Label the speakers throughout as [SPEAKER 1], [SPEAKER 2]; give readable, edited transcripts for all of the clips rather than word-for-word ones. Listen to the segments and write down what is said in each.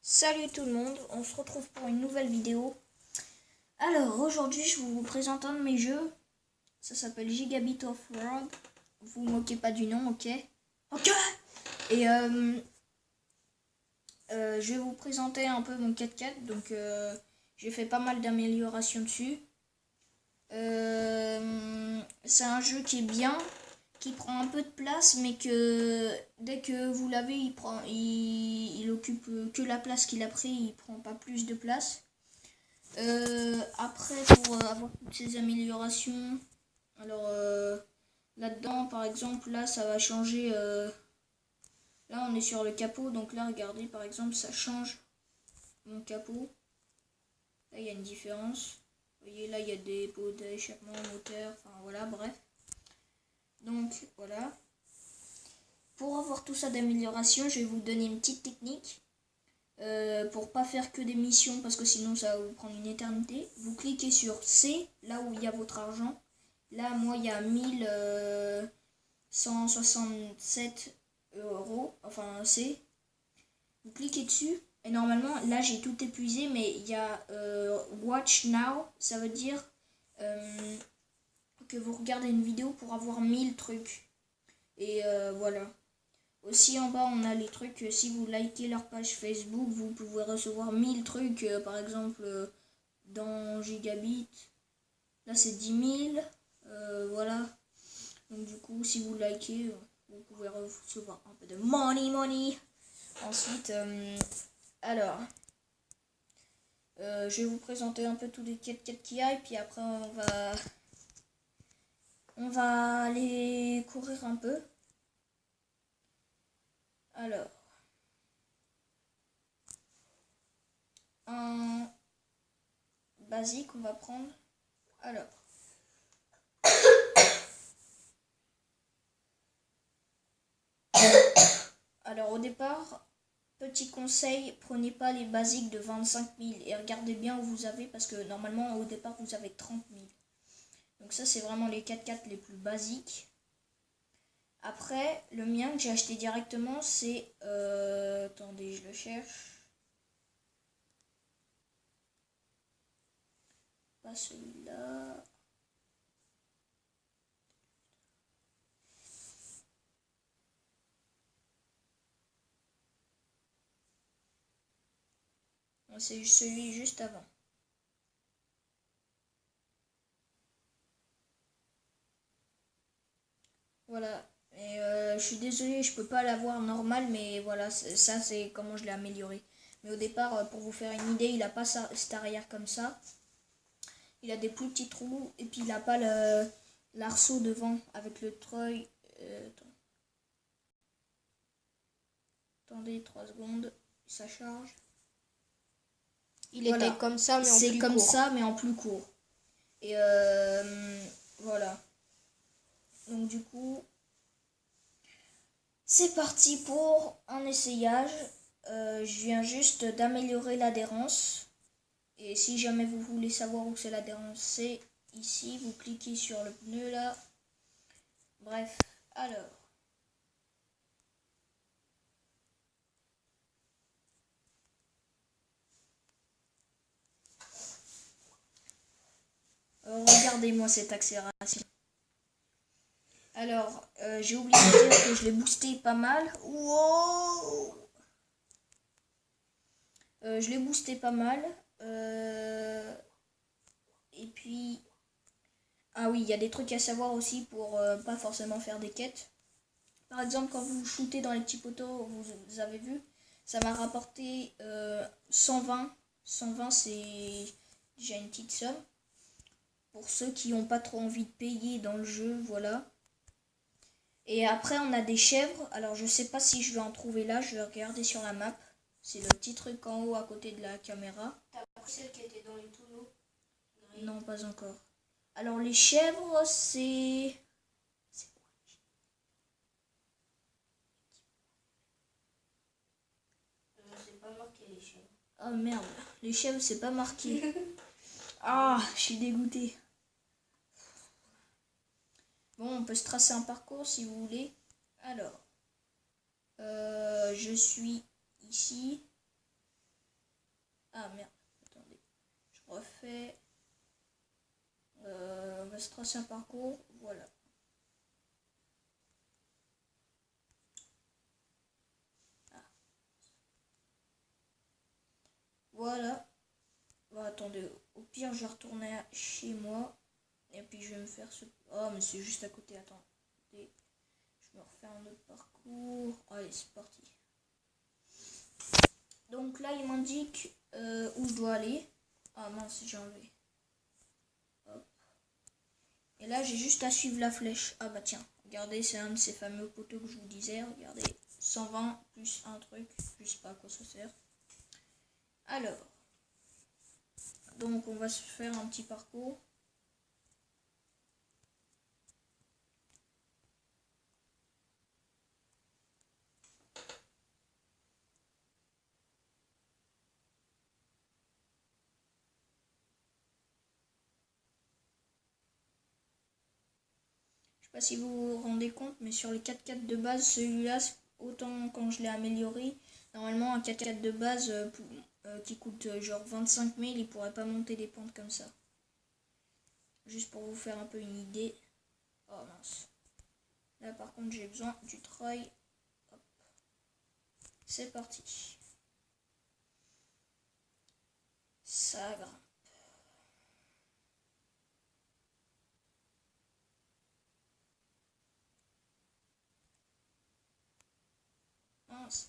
[SPEAKER 1] Salut tout le monde, on se retrouve pour une nouvelle vidéo. Alors aujourd'hui je vous présente un de mes jeux. Ça s'appelle Gigabit of World. Vous moquez pas du nom, ok? Ok. Et je vais vous présenter un peu mon 4x4. Donc j'ai fait pas mal d'améliorations dessus. C'est un jeu qui est bien, qui prend un peu de place, mais que dès que vous l'avez, il occupe que la place qu'il a pris, il prend pas plus de place. Après, pour avoir toutes ces améliorations, alors là-dedans, par exemple, là, ça va changer. Là, on est sur le capot, donc là, regardez, par exemple, ça change mon capot. Là, il y a une différence. Vous voyez, là, il y a des pots d'échappement, moteur, enfin voilà, bref. Donc, voilà. Pour avoir tout ça d'amélioration, je vais vous donner une petite technique. Pour pas faire que des missions, parce que sinon ça va vous prendre une éternité. Vous cliquez sur C, là où il y a votre argent. Là, moi, il y a 1167 euros, enfin C. Vous cliquez dessus, et normalement, là, j'ai tout épuisé, mais il y a Watch Now, ça veut dire que vous regardez une vidéo pour avoir 1000 trucs. Et voilà. Aussi en bas on a les trucs, si vous likez leur page Facebook, vous pouvez recevoir 1000 trucs, par exemple dans Gigabit, là c'est 10 000, voilà. Donc du coup si vous likez, vous pouvez recevoir un peu de money. Ensuite, alors, je vais vous présenter un peu tous les 4x4 qu'il y a, et puis après on va aller courir un peu. Alors, un basique, on va prendre. Alors au départ, petit conseil, prenez pas les basiques de 25 000 et regardez bien où vous avez, parce que normalement au départ vous avez 30 000. Donc ça c'est vraiment les 4x4 les plus basiques. Après, le mien que j'ai acheté directement, c'est... attendez, je le cherche. Pas celui-là. C'est celui juste avant. Voilà. Et je suis désolée, je peux pas l'avoir normal, mais voilà, ça c'est comment je l'ai amélioré. Mais au départ, pour vous faire une idée, il a pas cet arrière comme ça. Il a des plus petits trous, et puis il a pas l'arceau devant avec le treuil. Attendez 3 secondes, ça charge.
[SPEAKER 2] Il voilà. Était comme ça, mais en plus court.
[SPEAKER 1] C'est comme ça, mais en plus court. Et voilà. Donc du coup, c'est parti pour un essayage. Je viens juste d'améliorer l'adhérence. Et si jamais vous voulez savoir où c'est l'adhérence, c'est ici. Vous cliquez sur le pneu là. Bref, alors. Regardez-moi cette accélération. Alors, j'ai oublié de dire que je l'ai boosté pas mal. Wow, je l'ai boosté pas mal. Et puis... Ah oui, il y a des trucs à savoir aussi pour pas forcément faire des quêtes. Par exemple, quand vous shootez dans les petits poteaux, vous avez vu, ça m'a rapporté 120. 120, c'est déjà une petite somme. Pour ceux qui n'ont pas trop envie de payer dans le jeu, voilà. Et après, on a des chèvres. Alors, je sais pas si je vais en trouver là. Je vais regarder sur la map. C'est le petit truc en haut à côté de la caméra.
[SPEAKER 2] T'as pris celle qui était dans les tonneaux?
[SPEAKER 1] Non, pas encore. Alors, les chèvres, c'est...
[SPEAKER 2] C'est pas marqué les chèvres.
[SPEAKER 1] Oh merde, les chèvres, c'est pas marqué. Ah, je suis dégoûtée. Bon, on peut se tracer un parcours si vous voulez. Alors, je suis ici. Ah merde, attendez. Je refais. On va se tracer un parcours. Voilà. Ah. Voilà. Bon, attendez, au pire, je vais retourner chez moi. Et puis je vais me faire ce... Oh, mais c'est juste à côté, attendez. Je vais refaire un autre parcours. Allez, c'est parti. Donc là, il m'indique où je dois aller. Ah mince, j'ai enlevé. Hop. Et là, j'ai juste à suivre la flèche. Ah bah tiens, regardez, c'est un de ces fameux poteaux que je vous disais. Regardez, 120 plus un truc. Je sais pas à quoi ça sert. Alors, donc on va se faire un petit parcours. Je sais pas si vous vous rendez compte, mais sur les 4x4 de base, celui-là, autant quand je l'ai amélioré, normalement un 4x4 de base qui coûte genre 25 000, il pourrait pas monter des pentes comme ça. Juste pour vous faire un peu une idée. Oh mince. Là par contre j'ai besoin du treuil. Hop. C'est parti. Ça grimpe. Mince.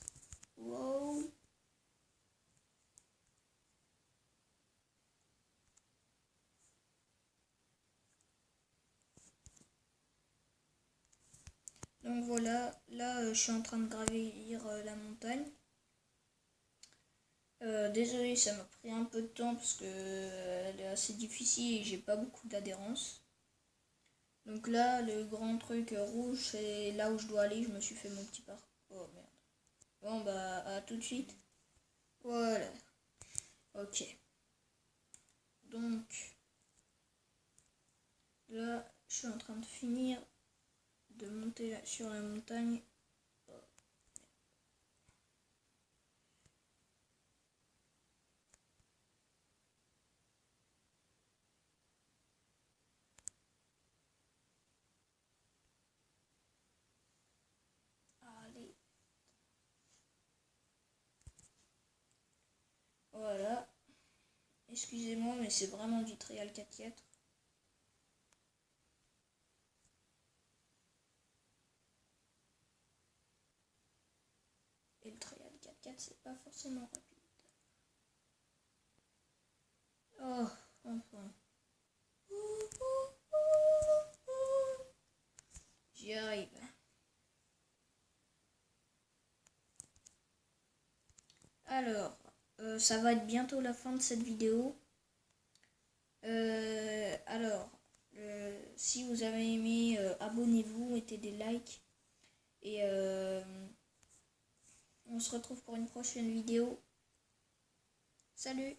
[SPEAKER 1] Wow. Donc voilà, là je suis en train de gravir la montagne. Désolé, ça m'a pris un peu de temps parce que elle est assez difficile et j'ai pas beaucoup d'adhérence. Donc là, le grand truc rouge, c'est là où je dois aller. Je me suis fait mon petit parcours. Oh merde. Bon bah à tout de suite. Voilà. Ok. Donc là, je suis en train de finir de monter sur la montagne. Allez. Voilà. Excusez-moi, mais c'est vraiment du trial 4x4. Et le trial 4x4, c'est pas forcément rapide. Oh, enfin. J'y arrive. Alors, ça va être bientôt la fin de cette vidéo. Alors, si vous avez aimé, abonnez-vous, mettez des likes. Et on se retrouve pour une prochaine vidéo. Salut!